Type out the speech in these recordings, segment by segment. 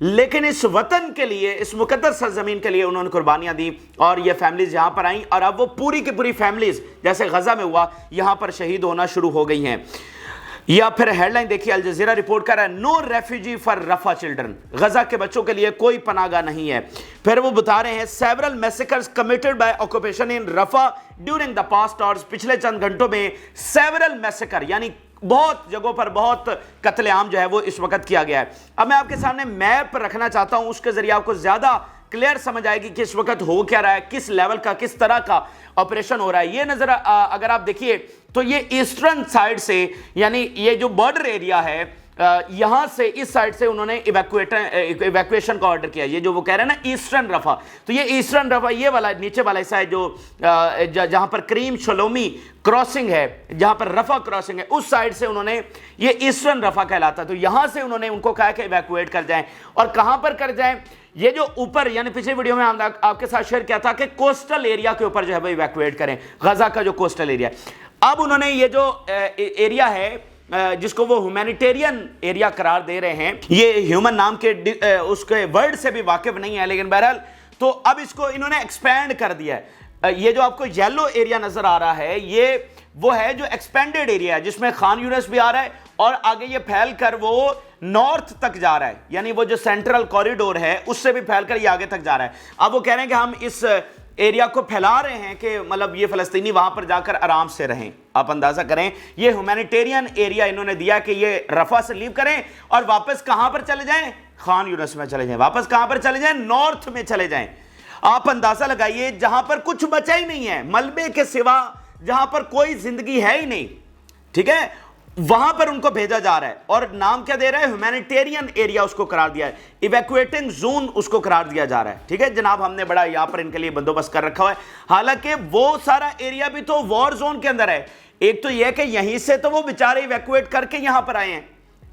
لیکن اس وطن کے لیے, اس مقدس سرزمین کے لیے انہوں نے قربانیاں دی, اور یہ فیملیز یہاں پر آئیں, اور اب وہ پوری کی پوری فیملیز جیسے غزہ میں ہوا یہاں پر شہید ہونا شروع ہو گئی ہیں. یا پھر ہیڈ لائن دیکھیے, الجزیرہ رپورٹ کر رہا ہے no refugee for Rafah children, Gaza کے بچوں کے لیے کوئی پناہ گاہ نہیں ہے. پھر وہ بتا رہے ہیں several massacres committed by occupation in Rafah during the past hours, پچھلے چند گھنٹوں میں سیورل میسیکر یعنی بہت جگہوں پر بہت قتل عام جو ہے وہ اس وقت کیا گیا ہے. اب میں آپ کے سامنے میپ رکھنا چاہتا ہوں, اس کے ذریعے آپ کو زیادہ کلیئر سمجھ آئے گی کہ اس وقت ہو کیا رہا ہے, کس لیول کا کس طرح کا آپریشن ہو رہا ہے. یہ نظر اگر آپ دیکھیے تو یہ ایسٹرن سائڈ سے, یعنی یہ جو بارڈر ایریا ہے یہاں سے اس سائڈ سے انہوں نے ایویکویشن کا آرڈر کیا. یہ جو وہ کہہ رہے ہیں نا ایسٹرن رفح, تو یہ ایسٹرن رفح یہ والا نیچے والا حصہ ہے جو جہاں پر کریم شلومی کراسنگ ہے, جہاں پر رفح کراسنگ ہے, اس سائڈ سے انہوں نے, یہ ایسٹرن رفح کہلاتا. تو یہاں سے انہوں نے ان کو کہا کہ ایویکویٹ کر جائیں, اور کہاں پر کر جائیں, یہ جو اوپر, یعنی پچھلے ویڈیو میں آپ کے ساتھ شیئر کیا تھا کہ کوسٹل ایریا کے اوپر جو ہے وہ ایویکویٹ کریں, غزہ کا جو کوسٹل ایریا ہے. اب انہوں نے یہ جو ایریا ہے جس کو وہ ہیومینیٹیرین ایریا قرار دے رہے ہیں, یہ ہیومن نام کے اس کے ورڈ سے بھی واقف نہیں ہے, لیکن بہرحال تو اب اس کو انہوں نے ایکسپینڈ کر دیا ہے. یہ جو آپ کو یلو ایریا نظر آ رہا ہے یہ وہ ہے جو ایکسپینڈڈ ایریا ہے, جس میں خان یونس بھی آ رہا ہے, اور آگے یہ پھیل کر وہ نارتھ تک جا رہا ہے, یعنی وہ جو سینٹرل کوریڈور ہے اس سے بھی پھیل کر یہ آگے تک جا رہا ہے. اب وہ کہہ رہے ہیں کہ ہم اس ایریا کو پھیلا رہے ہیں کہ مطلب یہ فلسطینی وہاں پر جا کر آرام سے رہیں. آپ اندازہ کریں یہ ہیومینیٹیرین ایریا انہوں نے دیا کہ یہ رفح سے لیو کریں اور واپس کہاں پر چلے جائیں, خان یونس میں چلے جائیں, واپس کہاں پر چلے جائیں, نارتھ میں چلے جائیں. آپ اندازہ لگائیے جہاں پر کچھ بچا ہی نہیں ہے, ملبے کے سوا جہاں پر کوئی زندگی ہے ہی نہیں, ٹھیک ہے, وہاں پر ان کو بھیجا جا رہا ہے, اور نام کیا دے رہا ہے, ہیومینیٹیرین ایریا اس کو قرار دیا ہے, ایویکویٹنگ زون اس کو قرار دیا جا رہا ہے. ٹھیک ہے جناب, ہم نے بڑا یہاں پر ان کے لیے بندوبست کر رکھا ہوا ہے, حالانکہ وہ سارا ایریا بھی تو وار زون کے اندر ہے. ایک تو یہ کہ یہیں سے تو وہ بیچارے ایویکویٹ کر کے یہاں پر آئے ہیں,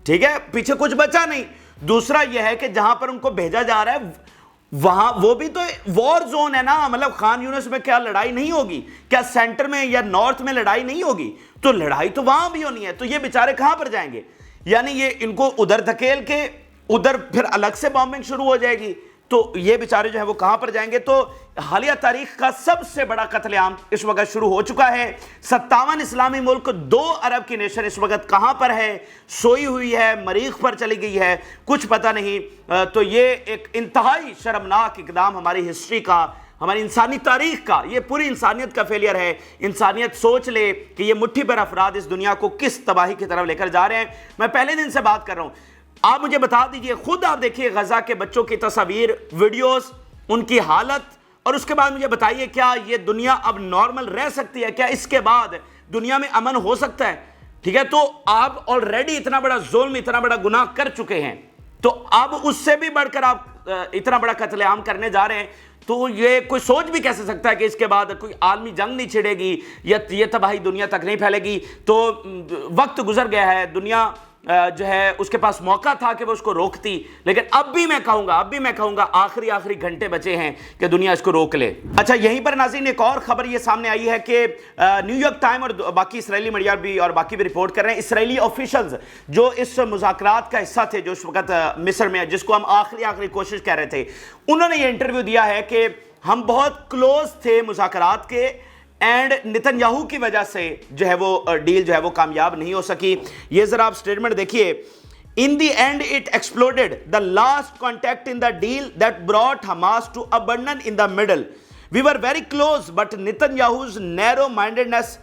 ٹھیک ہے, پیچھے کچھ بچا نہیں. دوسرا یہ ہے کہ جہاں پر ان کو بھیجا جا رہا ہے وہاں وہ بھی تو وار زون ہے نا, مطلب خان یونس میں کیا لڑائی نہیں ہوگی, کیا سینٹر میں یا نارتھ میں لڑائی نہیں ہوگی, تو لڑائی تو وہاں بھی ہونی ہے. تو یہ بیچارے کہاں پر جائیں گے, یعنی یہ ان کو ادھر دھکیل کے ادھر پھر الگ سے بامبنگ شروع ہو جائے گی, تو یہ بیچارے جو ہے وہ کہاں پر جائیں گے. تو حالیہ تاریخ کا سب سے بڑا قتل عام اس وقت شروع ہو چکا ہے. 57 اسلامی ملک 2 ارب کی نیشن اس وقت کہاں پر ہے, سوئی ہوئی ہے, مریخ پر چلی گئی ہے, کچھ پتہ نہیں. تو یہ ایک انتہائی شرمناک اقدام ہماری ہسٹری کا, ہماری انسانی تاریخ کا, یہ پوری انسانیت کا فیلئر ہے. انسانیت سوچ لے کہ یہ مٹھی پر افراد اس دنیا کو کس تباہی کی طرف لے کر جا رہے ہیں. میں پہلے دن سے بات کر رہا ہوں, آپ مجھے بتا دیجئے, خود آپ دیکھیے غزہ کے بچوں کی تصاویر, ویڈیوز, ان کی حالت, اور اس کے بعد مجھے بتائیے کیا یہ دنیا اب نارمل رہ سکتی ہے, کیا اس کے بعد دنیا میں امن ہو سکتا ہے. ٹھیک ہے, تو آپ آلریڈی اتنا بڑا ظلم, اتنا بڑا گناہ کر چکے ہیں, تو اب اس سے بھی بڑھ کر آپ اتنا بڑا قتل عام کرنے جا رہے ہیں. تو یہ کوئی سوچ بھی کیسے سکتا ہے کہ اس کے بعد کوئی عالمی جنگ نہیں چھڑے گی یا یہ تباہی دنیا تک نہیں پھیلے گی. تو وقت گزر گیا ہے, دنیا جو ہے اس کے پاس موقع تھا کہ وہ اس کو روکتی, لیکن اب بھی میں کہوں گا آخری گھنٹے بچے ہیں کہ دنیا اس کو روک لے. اچھا, یہیں پر ناظرین ایک اور خبر یہ سامنے آئی ہے کہ نیو یارک ٹائم اور باقی اسرائیلی میڈیا بھی اور باقی بھی رپورٹ کر رہے ہیں, اسرائیلی آفیشلز جو اس مذاکرات کا حصہ تھے جو اس وقت مصر میں, جس کو ہم آخری کوشش کہہ رہے تھے, انہوں نے یہ انٹرویو دیا ہے کہ ہم بہت کلوز تھے مذاکرات کے, اینڈ نتن یاہو کی وجہ سے جو ہے وہ ڈیل جو ہے وہ کامیاب نہیں ہو سکی. یہ ذرا آپ سٹیٹمنٹ دیکھیے, In the end, it exploded. The last contact in the deal that brought Hamas to abandon in the middle. We were very close, but Netanyahu's narrow-mindedness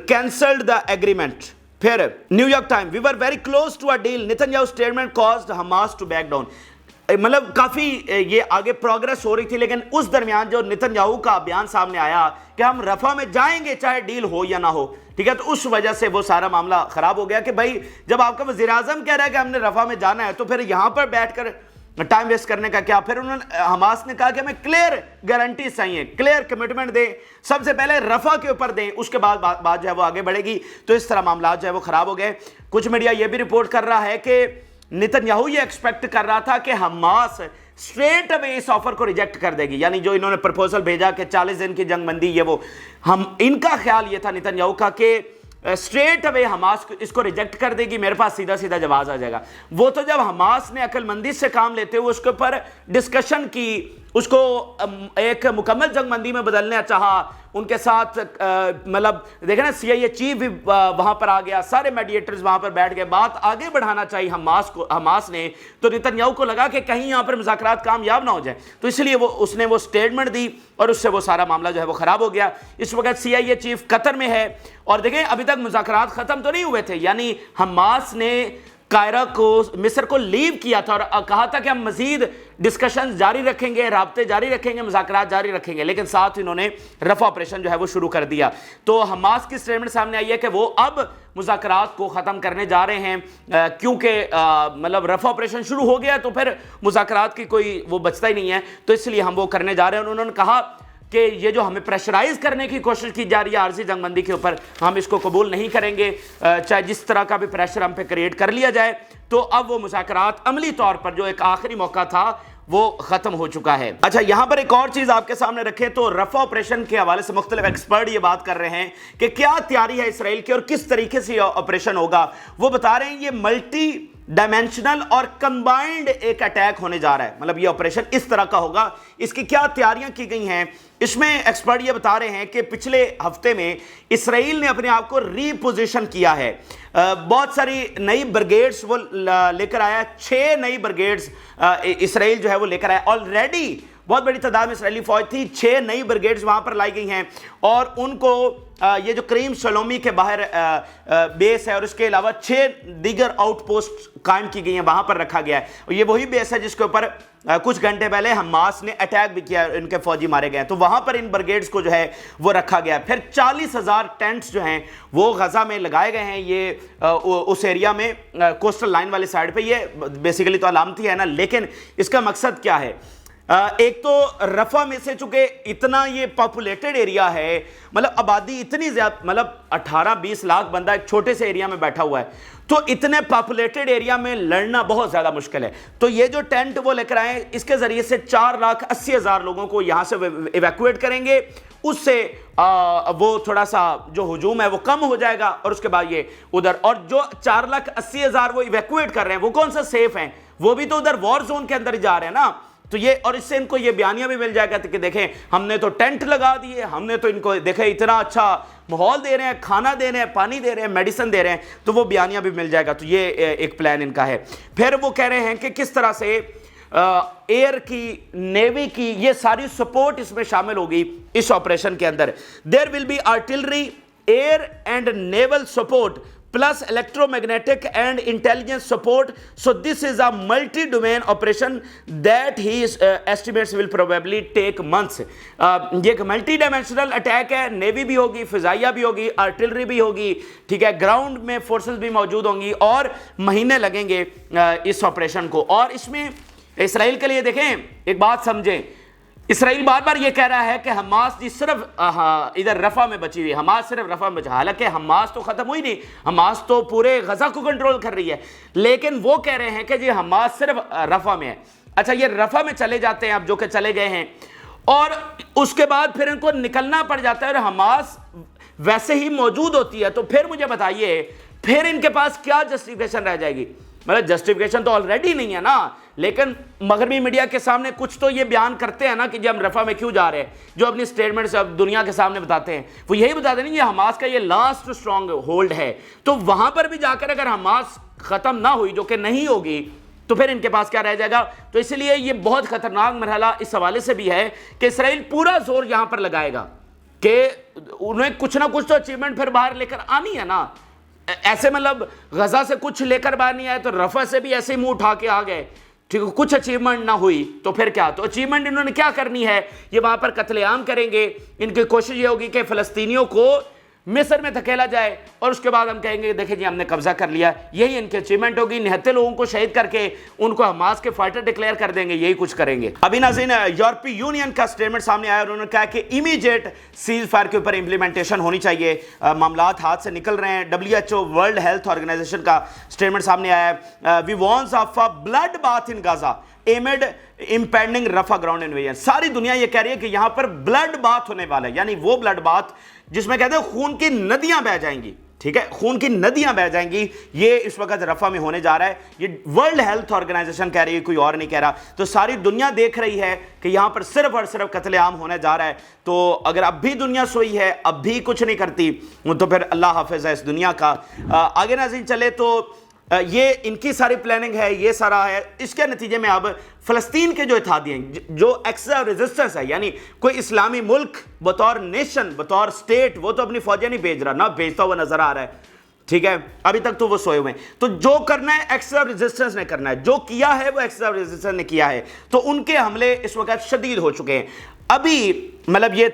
cancelled the agreement. Here, New York Times. We were very close to a deal. Netanyahu's statement caused Hamas to back down. مطلب کافی یہ آگے progress ہو رہی تھی, لیکن اس درمیان جو Nitin Yahoo کا بیان سامنے آیا کہ ہم رفح میں جائیں گے چاہے ڈیل ہو یا نہ ہو, ٹھیک ہے, تو اس وجہ سے وہ سارا معاملہ خراب ہو گیا کہ بھائی جب آپ کا وزیر اعظم کہہ رہا ہے کہ ہم نے رفح میں جانا ہے تو پھر یہاں پر بیٹھ کر ٹائم ویسٹ کرنے کا کیا. پھر انہوں نے حماس نے کہا کہ ہمیں کلیئر گارنٹیز چاہیے, کلیئر کمٹمنٹ دیں, سب سے پہلے رفح کے اوپر دیں, اس کے بعد بات جو ہے وہ آگے بڑھے گی. تو اس طرح معاملات جو ہے وہ خراب ہو گئے. کچھ میڈیا یہ بھی رپورٹ کر رہا ہے کہ نتن یاہو یہ ایکسپیکٹ کر رہا تھا کہ حماس اسٹریٹ اوے اس آفر کو ریجیکٹ کر دے گی, یعنی جو انہوں نے پرپوزل بھیجا کہ 40 دن کی جنگ بندی, یہ وہ ان کا خیال یہ تھا نتن یاہو کا کہ اسٹریٹ اوے حماس اس کو ریجیکٹ کر دے گی، میرے پاس سیدھا سیدھا جواز آ جائے گا۔ وہ تو جب حماس نے عقل مندی سے کام لیتے ہوئے اس کے اوپر ڈسکشن کی، اس کو ایک مکمل جنگ بندی میں بدلنا چاہا، ان کے ساتھ مطلب دیکھیں نا سی آئی اے چیف بھی وہاں پر آ گیا، سارے میڈیٹرز وہاں پر بیٹھ گئے، بات آگے بڑھانا چاہیے حماس نے، تو نتن یاہو کو لگا کہ کہیں یہاں پر مذاکرات کامیاب نہ ہو جائیں، تو اس لیے اس نے وہ سٹیٹمنٹ دی اور اس سے وہ سارا معاملہ جو ہے وہ خراب ہو گیا۔ اس وقت سی آئی اے چیف قطر میں ہے، اور دیکھیں ابھی تک مذاکرات ختم تو نہیں ہوئے تھے، یعنی حماس نے قاہرہ کو، مصر کو لیو کیا تھا اور کہا تھا کہ ہم مزید ڈسکشن جاری رکھیں گے، رابطے جاری رکھیں گے، مذاکرات جاری رکھیں گے، لیکن ساتھ انہوں نے رفع آپریشن جو ہے وہ شروع کر دیا۔ تو حماس کی سٹیٹمنٹ سامنے آئی ہے کہ وہ اب مذاکرات کو ختم کرنے جا رہے ہیں، کیونکہ مطلب رفع آپریشن شروع ہو گیا تو پھر مذاکرات کی کوئی وہ بچتا ہی نہیں ہے، تو اس لیے ہم وہ کرنے جا رہے ہیں۔ انہوں نے کہا کہ یہ جو ہمیں پریشرائز کرنے کی کوشش کی جا رہی ہے عارضی جنگ بندی کے اوپر، ہم اس کو قبول نہیں کریں گے، چاہے جس طرح کا بھی پریشر ہم پہ کریٹ کر لیا جائے۔ تو اب وہ مذاکرات عملی طور پر جو ایک آخری موقع تھا وہ ختم ہو چکا ہے۔ اچھا، یہاں پر ایک اور چیز آپ کے سامنے رکھیں تو رفع آپریشن کے حوالے سے مختلف ایکسپرٹ یہ بات کر رہے ہیں کہ کیا تیاری ہے اسرائیل کی اور کس طریقے سے یہ آپریشن ہوگا۔ وہ بتا رہے ہیں یہ ملٹی ڈائمینشنل اور کمبائنڈ ایک اٹیک ہونے جا رہا ہے، مطلب یہ آپریشن اس طرح کا ہوگا، اس کی کیا تیاریاں کی گئی ہیں۔ اس میں ایکسپرٹ یہ بتا رہے ہیں کہ پچھلے ہفتے میں اسرائیل نے اپنے آپ کو ری پوزیشن کیا ہے، بہت ساری نئی برگیڈز وہ لے کر آیا، 6 نئی برگیڈز اسرائیل جو ہے وہ لے کر آیا، آلریڈی بہت بڑی تعداد میں اسرائیلی فوج تھی، 6 نئی برگیڈز وہاں پر لائی گئی ہیں، اور ان کو یہ جو کریم شلومی کے باہر بیس ہے اور اس کے علاوہ 6 دیگر آؤٹ پوسٹ قائم کی گئی ہیں، وہاں پر رکھا گیا ہے، اور یہ وہی بیس ہے جس کے اوپر کچھ گھنٹے پہلے حماس نے اٹیک بھی کیا، ان کے فوجی مارے گئے ہیں، تو وہاں پر ان برگیڈز کو جو ہے وہ رکھا گیا ہے۔ پھر 40,000 ٹینٹس جو ہیں وہ غزہ میں لگائے گئے ہیں، یہ اس ایریا میں کوسٹل لائن والے سائڈ پہ، یہ بیسیکلی تو علامتی ہے نا، لیکن اس کا مقصد کیا ہے؟ ایک تو رفح میں سے چونکہ اتنا یہ پاپولیٹڈ ایریا ہے، مطلب آبادی اتنی زیادہ، مطلب 18-20 لاکھ بندہ ایک چھوٹے سے ایریا میں بیٹھا ہوا ہے، تو اتنے پاپولیٹڈ ایریا میں لڑنا بہت زیادہ مشکل ہے۔ تو یہ جو ٹینٹ وہ لے کر آئے، اس کے ذریعے سے 4,80,000 لوگوں کو یہاں سے ایویکویٹ کریں گے، اس سے وہ تھوڑا سا جو ہجوم ہے وہ کم ہو جائے گا، اور اس کے بعد یہ ادھر، اور جو 4,80,000 وہ ایویکویٹ کر رہے ہیں وہ کون سا سیف ہیں؟ وہ بھی تو ادھر وار زون کے اندر ہی جا رہے ہیں نا، تو یہ، اور اس سے ان کو یہ بیانیہ بھی مل جائے گا کہ دیکھیں ہم نے تو ٹینٹ لگا دیے، ہم نے تو ان کو دیکھیں اتنا اچھا ماحول دے رہے ہیں، کھانا دے رہے ہیں، پانی دے رہے ہیں، میڈیسن دے رہے ہیں، تو وہ بیانیہ بھی مل جائے گا۔ تو یہ ایک پلان ان کا ہے۔ پھر وہ کہہ رہے ہیں کہ کس طرح سے ایئر کی، نیوی کی، یہ ساری سپورٹ اس میں شامل ہوگی اس آپریشن کے اندر۔ There will be artillery, air and naval support plus electromagnetic and intelligence support, so this is a multi-domain operation that he estimates will probably take months. یہ ایک ملٹی ڈائمینشنل اٹیک ہے، navy بھی ہوگی، فضائیہ بھی ہوگی، آرٹلری بھی ہوگی، ٹھیک ہے، گراؤنڈ میں فورسز بھی موجود ہوں گی، اور مہینے لگیں گے اس آپریشن کو۔ اور اس میں اسرائیل کے لیے دیکھیں ایک بات سمجھیں، اسرائیل بار بار یہ کہہ رہا ہے کہ حماس جی صرف ادھر رفح میں بچی ہوئی ہے، حماس صرف رفح میں بچا، حالانکہ حماس تو ختم ہوئی نہیں، حماس تو پورے غزہ کو کنٹرول کر رہی ہے، لیکن وہ کہہ رہے ہیں کہ جی حماس صرف رفح میں ہے۔ اچھا، یہ رفح میں چلے جاتے ہیں اب، جو کہ چلے گئے ہیں، اور اس کے بعد پھر ان کو نکلنا پڑ جاتا ہے، اور حماس ویسے ہی موجود ہوتی ہے، تو پھر مجھے بتائیے پھر ان کے پاس کیا جسٹیفیکیشن رہ جائے گی؟ مطلب جسٹیفیکیشن تو آلریڈی نہیں ہے نا، لیکن مغربی میڈیا کے سامنے کچھ تو یہ بیان کرتے ہیں نا کہ جی ہم رفح میں کیوں جا رہے ہیں، جو اپنی سٹیٹمنٹس اب دنیا کے سامنے بتاتے ہیں، وہ یہی بتاتے ہیں یہ حماس کا یہ لاسٹ سٹرونگ ہولڈ ہے، تو وہاں پر بھی جا کر اگر حماس ختم نہ ہوئی، جو کہ نہیں ہوگی، تو پھر ان کے پاس کیا رہ جائے گا؟ تو اس لیے یہ بہت خطرناک مرحلہ اس حوالے سے بھی ہے کہ اسرائیل پورا زور یہاں پر لگائے گا کہ انہیں کچھ نہ کچھ تو اچیومنٹ پھر باہر لے کر آنی ہے نا، ایسے مطلب غزہ سے کچھ لے کر باہر نہیں آئے تو رفح سے بھی ایسے ہی منہ اٹھا کے آ گئے، ٹھیک ہے، کچھ اچیومنٹ نہ ہوئی تو پھر کیا؟ تو اچیومنٹ انہوں نے کیا کرنی ہے؟ یہ وہاں پر قتل عام کریں گے، ان کی کوشش یہ ہوگی کہ فلسطینیوں کو مصر میں دھکیلا جائے، اور اس کے بعد ہم کہیں گے دیکھیں جی ہم نے قبضہ کر لیا، یہی ان کی اچیومنٹ ہوگی، نہتے لوگوں کو شہید کر کے ان کو حماس کے فائٹر ڈکلیئر کر دیں گے، یہی کچھ کریں گے۔ ابھی ناظرین، یورپی یونین کا سٹیٹمنٹ سامنے آیا اور انہوں نے کہا کہ امیڈیٹ سیز فائر کے اوپر امپلیمنٹیشن ہونی چاہیے، معاملات ہاتھ سے نکل رہے ہیں۔ WHO ورلڈ ہیلتھ آرگنائزیشن کا سٹیٹمنٹ سامنے آیا ہے، we warns of a blood bath in Gaza amid impending Rafah ground invasion. ساری دنیا یہ کہہ رہی ہے کہ یہاں پر بلڈ باتھ ہونے والا ہے، یعنی وہ بلڈ باتھ جس میں کہتے ہیں خون کی ندیاں بہ جائیں گی، ٹھیک ہے، خون کی ندیاں بہ جائیں گی. یہ اس وقت رفح میں ہونے جا رہا ہے. یہ ورلڈ ہیلتھ آرگنائزیشن کہہ رہی ہے، کوئی اور نہیں کہہ رہا. تو ساری دنیا دیکھ رہی ہے کہ یہاں پر صرف اور صرف قتل عام ہونے جا رہا ہے. تو اگر اب بھی دنیا سوئی ہے، اب بھی کچھ نہیں کرتی، تو پھر اللہ حافظ ہے اس دنیا کا. آگے ناظرین چلے تو یہ ان کی ساری پلاننگ ہے، یہ سارا ہے. اس کے نتیجے میں اب فلسطین کے جو اتحادی ہیں، جو ایکسس آف ریزسٹنس ہے، یعنی کوئی اسلامی ملک بطور نیشن، بطور سٹیٹ، وہ تو اپنی فوجیں نہیں بھیج رہا، نہ بھیجتا ہوا نظر آ رہا ہے. ٹھیک ہے، ابھی تک تو وہ سوئے ہوئے ہیں. تو جو کرنا ہے ایکسس آف ریزسٹنس نے کرنا ہے، جو کیا ہے وہ ایکسس آف ریزسٹنس نے کیا ہے. تو ان کے حملے اس وقت شدید ہو چکے ہیں. ابھی مطلب یہ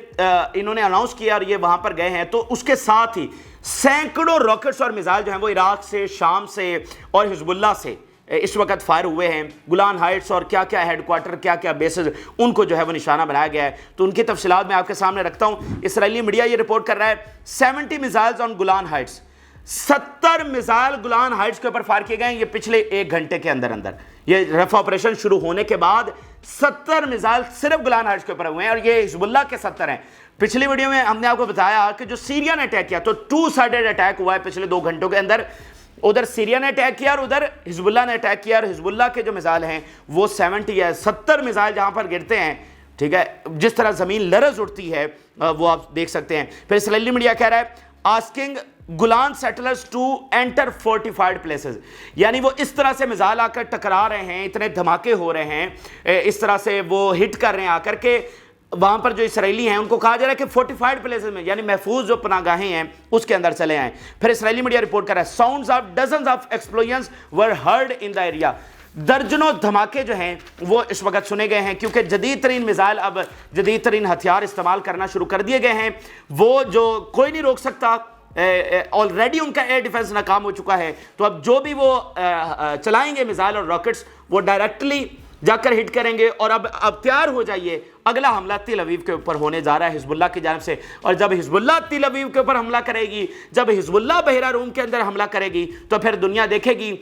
انہوں نے اناؤنس کیا اور یہ وہاں پر گئے ہیں، تو اس کے ساتھ ہی سینکڑوں راکٹس اور میزائل جو ہیں وہ عراق سے، شام سے اور حزب اللہ سے اس وقت فائر ہوئے ہیں. گولان ہائٹس اور کیا کیا ہیڈ کوارٹر، کیا کیا بیسز، ان کو جو ہے وہ نشانہ بنایا گیا ہے. تو ان کی تفصیلات میں آپ کے سامنے رکھتا ہوں. اسرائیلی میڈیا یہ رپورٹ کر رہا ہے 70 missiles on Golan heights. 70 missile Golan heights کے اوپر فائر کیے گئے ہیں یہ پچھلے 1 گھنٹے کے اندر. یہ رفح آپریشن شروع ہونے کے بعد 70 میزائل صرف گولان ہائٹس کے اوپر ہوئے ہیں، اور یہ حزب اللہ کے 70 ہیں. پچھلی ویڈیو میں ہم نے آپ کو بتایا کہ جو سیریا نے اٹیک کیا، تو 2 سائیڈڈ اٹیک ہوا ہے پچھلے 2 گھنٹوں کے اندر. ادھر سیریا نے اٹیک کیا اور ادھر حزب اللہ نے اٹیک کیا. اور حزب اللہ کے جو میزائل ہیں وہ 70 میزائل جہاں پر گرتے ہیں، ٹھیک ہے، جس طرح زمین لرز اٹھتی ہے وہ آپ دیکھ سکتے ہیں. پھر اسرائیلی میڈیا کہہ رہا ہے asking Golan settlers to enter fortified places, یعنی وہ اس طرح سے میزائل آ کر ٹکرا رہے ہیں، اتنے دھماکے ہو رہے ہیں، اس طرح سے وہ ہٹ کر رہے ہیں آ کر کے وہاں پر جو اسرائیلی ہیں ان کو کہا جا رہا ہے کہ فورٹیفائڈ پلیسز میں، یعنی محفوظ جو پناہ گاہیں ہیں اس کے اندر چلے آئیں. پھر اسرائیلی میڈیا رپورٹ کر رہا ہے sounds of dozens of explosions were heard in the area. درجنوں دھماکے جو ہیں وہ اس وقت سنے گئے ہیں، کیونکہ جدید ترین میزائل، اب جدید ترین ہتھیار استعمال کرنا شروع کر دیے گئے ہیں. وہ جو کوئی نہیں روک سکتا، آلریڈی ان کا ایئر ڈیفنس ناکام ہو چکا ہے. تو اب جو بھی وہ چلائیں گے میزائل اور راکٹس، وہ ڈائریکٹلی جا کر ہٹ کریں گے. اور اب تیار ہو جائیے، اگلا حملہ تل ابیب کے اوپر ہونے جا رہا ہے حزب اللہ کی جانب سے. اور جب حزب اللہ تل ابیب کے اوپر حملہ کرے گی، جب حزب اللہ بحیرہ روم کے اندر حملہ کرے گی، تو پھر دنیا دیکھے گی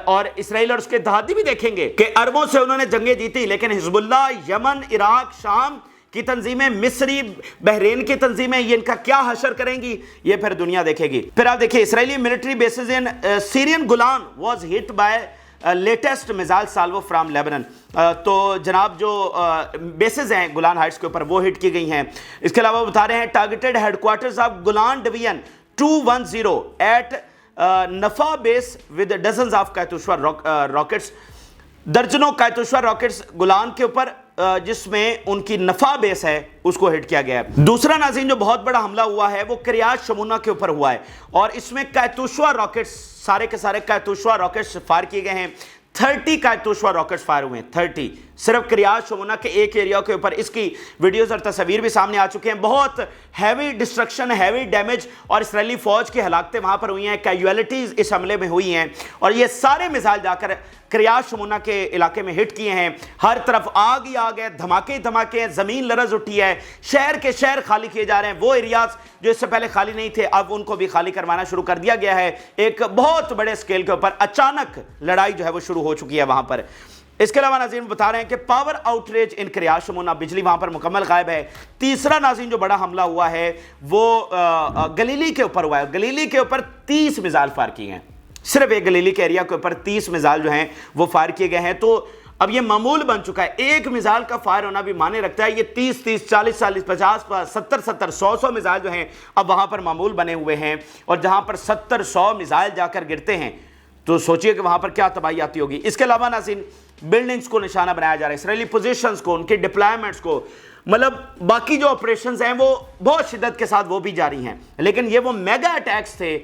اور اسرائیل اور اس کے اتحادی بھی دیکھیں گے کہ عربوں سے انہوں نے جنگیں جیتی، لیکن حزب اللہ یمن، عراق، شام کی تنظیمیں، مصری، بحرین کی تنظیمیں، یہ ان کا کیا حشر کریں گی، یہ پھر دنیا دیکھے گی. پھر آپ دیکھیں Israeli military bases in Syrian Golan was hit by latest missile salvo from Lebanon. تو جناب جو بیسز ہیں گولان ہائٹس کے اوپر وہ ہٹ کی گئی ہیں. اس کے علاوہ بتا رہے ہیں targeted headquarters of Golan division 210 at Nafah base with dozens of Katyusha rockets. درجنوں کیتوشوا راکٹس گولان کے اوپر، جس میں ان کی نفا بیس ہے، اس کو ہٹ کیا گیا ہے. دوسرا ناظرین جو بہت بڑا حملہ ہوا ہے وہ کریات شمونہ کے اوپر ہوا ہے، اور اس میں کیتوشوا راکٹس، سارے کے سارے کیتوشوا راکٹس فائر کیے گئے ہیں. 30 کیتوشوا راکٹس فائر ہوئے ہیں، 30 صرف کریات شمونہ کے ایک ایریا کے اوپر. اس کی ویڈیوز اور تصاویر بھی سامنے آ چکے ہیں. بہت ہیوی ڈسٹرکشن، ہیوی ڈیمیج، اور اسرائیلی فوج کی ہلاکتیں وہاں پر ہوئی ہیں، کیجویلٹیز اس حملے میں ہوئی ہیں. اور یہ سارے میزائل جا کر کریات شمونہ کے علاقے میں ہٹ کیے ہیں. ہر طرف آگ ہی آگ ہے، دھماکے ہی دھماکے ہیں، زمین لرز اٹھی ہے. شہر کے شہر خالی کیے جا رہے ہیں. وہ ایریاز جو اس سے پہلے خالی نہیں تھے اب ان کو بھی خالی کروانا شروع کر دیا گیا ہے. ایک بہت بڑے اسکیل کے اوپر اچانک لڑائی جو ہے وہ شروع ہو چکی ہے وہاں پر. اس کے علاوہ ناظرین بتا رہے ہیں کہ پاور آؤٹریج ان کریات شمونہ، بجلی وہاں پر مکمل غائب ہے. تیسرا ناظرین جو بڑا حملہ ہوا ہے وہ گلیلی کے اوپر ہوا ہے. گلیلی کے اوپر 30 میزائل فائر کیے ہیں، صرف ایک گلیلی کے ایریا کے اوپر 30 میزائل جو ہیں وہ فائر کیے گئے ہیں. تو اب یہ معمول بن چکا ہے، ایک میزائل کا فائر ہونا بھی معنی رکھتا ہے. یہ 30 40 50 70 100 میزائل جو ہیں اب وہاں پر معمول بنے ہوئے ہیں. اور جہاں پر 70-100 میزائل جا کر گرتے ہیں تو سوچئے کہ وہاں پر کیا تباہی آتی ہوگی. اس کے علاوہ ناظرین بلڈنگز کو نشانہ بنایا جا رہا ہے، اسرائیلی پوزیشنز کو، ان کے ڈپلائمنٹس کو. مطلب باقی جو آپریشنز ہیں وہ بہت شدت کے ساتھ وہ بھی جاری ہیں، لیکن یہ وہ میگا اٹیکس تھے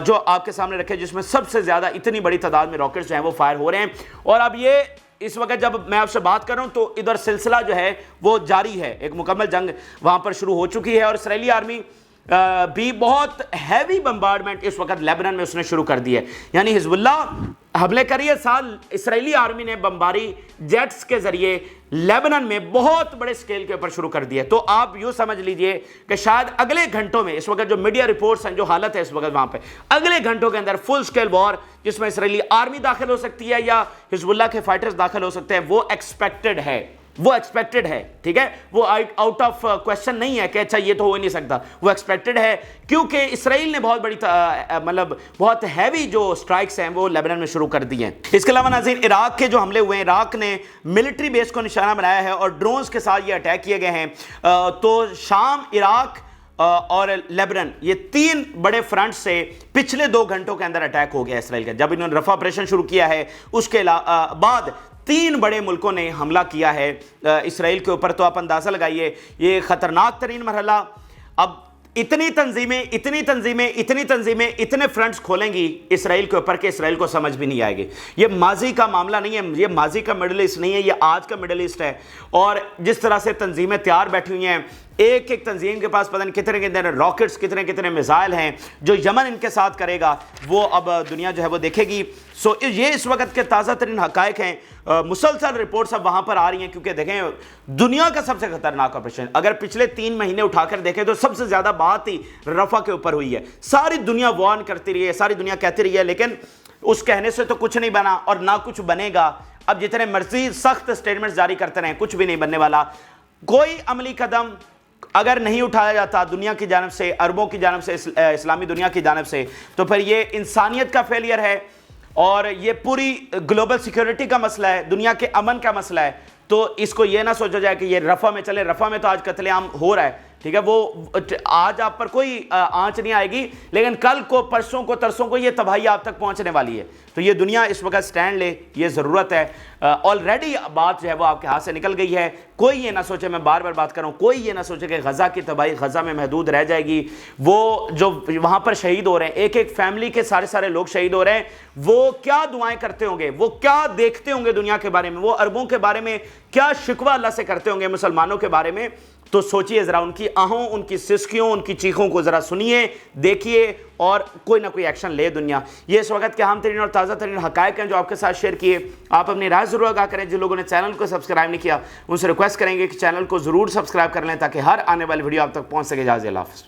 جو آپ کے سامنے رکھے، جس میں سب سے زیادہ اتنی بڑی تعداد میں راکٹس جو ہیں وہ فائر ہو رہے ہیں. اور اب یہ اس وقت جب میں آپ سے بات کر رہا ہوں تو ادھر سلسلہ جو ہے وہ جاری ہے، ایک مکمل جنگ وہاں پر شروع ہو چکی ہے. اور اسرائیلی آرمی بھی بہت ہیوی بمبارڈمنٹ اس وقت لیبنن میں اس نے شروع کر دی ہے. یعنی حزب اللہ حملے کریے سال، اسرائیلی آرمی نے بمباری جیٹس کے ذریعے لیبنن میں بہت بڑے سکیل کے اوپر شروع کر دیا. تو آپ یوں سمجھ لیجئے کہ شاید اگلے گھنٹوں میں، اس وقت جو میڈیا رپورٹس ہیں، جو حالت ہے اس وقت وہاں پہ، اگلے گھنٹوں کے اندر فل سکیل وار جس میں اسرائیلی آرمی داخل ہو سکتی ہے یا حزب اللہ کے فائٹرز داخل ہو سکتے ہیں، وہ ایکسپیکٹڈ ہے. وہ ایکسپیکٹڈ ہے, ٹھیک ہے, وہ آؤٹ آف کوشچن نہیں ہے کہ اچھا یہ تو ہو ہی نہیں سکتا, وہ ایکسپیکٹڈ ہے کیونکہ اسرائیل نے بہت بڑی مطلب بہت ہیوی جو سٹرائکس ہیں وہ لیبنان میں شروع کر دی ہیں. اس کے علاوہ ناظرین عراق کے جو حملے ہوئے ہیں, عراق نے ملٹری بیس کو نشانہ بنایا ہے اور ڈرونز کے ساتھ یہ اٹیک کیے گئے ہیں. تو شام, عراق اور لیبنان, یہ 3 بڑے فرنٹ سے پچھلے 2 گھنٹوں کے اندر اٹیک ہو گیا اسرائیل کا. جب انہوں نے رفح آپریشن شروع کیا ہے اس کے بعد 3 بڑے ملکوں نے حملہ کیا ہے اسرائیل کے اوپر. تو آپ اندازہ لگائیے یہ خطرناک ترین مرحلہ. اب اتنی تنظیمیں اتنے فرنٹس کھولیں گی اسرائیل کے اوپر کہ اسرائیل کو سمجھ بھی نہیں آئے گی. یہ ماضی کا معاملہ نہیں ہے, یہ ماضی کا مڈل ایسٹ نہیں ہے, یہ آج کا مڈل ایسٹ ہے. اور جس طرح سے تنظیمیں تیار بیٹھی ہوئی ہیں, ایک ایک تنظیم کے پاس پتہ نہیں کتنے راکٹس, کتنے میزائل ہیں. جو یمن ان کے ساتھ کرے گا وہ اب دنیا جو ہے وہ دیکھے گی. سو یہ اس وقت کے تازہ ترین حقائق ہیں. مسلسل رپورٹس اب وہاں پر آ رہی ہیں کیونکہ دیکھیں دنیا کا سب سے خطرناک آپریشن اگر پچھلے 3 مہینے اٹھا کر دیکھیں تو سب سے زیادہ بات ہی رفح کے اوپر ہوئی ہے. ساری دنیا وارن کرتی رہی ہے, ساری دنیا کہتی رہی ہے, لیکن اس کہنے سے تو کچھ نہیں بنا اور نہ کچھ بنے گا. اب جتنے مرضی سخت سٹیٹمنٹس جاری کرتے رہیں کچھ بھی نہیں بننے والا. کوئی عملی قدم اگر نہیں اٹھایا جاتا دنیا کی جانب سے, عربوں کی جانب سے, اسلامی دنیا کی جانب سے, تو پھر یہ انسانیت کا فیلئر ہے اور یہ پوری گلوبل سیکیورٹی کا مسئلہ ہے, دنیا کے امن کا مسئلہ ہے. تو اس کو یہ نہ سوچا جائے کہ یہ رفح میں چلے. رفح میں تو آج قتل عام ہو رہا ہے, ٹھیک ہے, وہ آج آپ پر کوئی آنچ نہیں آئے گی, لیکن کل کو, پرسوں کو, ترسوں کو یہ تباہی آپ تک پہنچنے والی ہے. تو یہ دنیا اس وقت سٹینڈ لے, یہ ضرورت ہے. آلریڈی بات جو ہے وہ آپ کے ہاتھ سے نکل گئی ہے. کوئی یہ نہ سوچے, میں بار بار بات کروں, کوئی یہ نہ سوچے کہ غزہ کی تباہی غزہ میں محدود رہ جائے گی. وہ جو وہاں پر شہید ہو رہے ہیں, ایک ایک فیملی کے سارے لوگ شہید ہو رہے ہیں, وہ کیا دعائیں کرتے ہوں گے, وہ کیا دیکھتے ہوں گے دنیا کے بارے میں, وہ عربوں کے بارے میں کیا شکوہ اللہ سے کرتے ہوں گے مسلمانوں کے بارے میں. تو سوچئے ذرا, ان کی آہوں, ان کی سسکیوں, ان کی چیخوں کو ذرا سنیے, دیکھیے اور کوئی نہ کوئی ایکشن لے دنیا. یہ اس وقت کے اہم ترین اور تازہ ترین حقائق ہیں جو آپ کے ساتھ شیئر کیے. آپ اپنی رائے ضرور آگاہ کریں. جن لوگوں نے چینل کو سبسکرائب نہیں کیا ان سے ریکویسٹ کریں گے کہ چینل کو ضرور سبسکرائب کر لیں تاکہ ہر آنے والی ویڈیو آپ تک پہنچ سکے. اجازت, اللہ حافظ.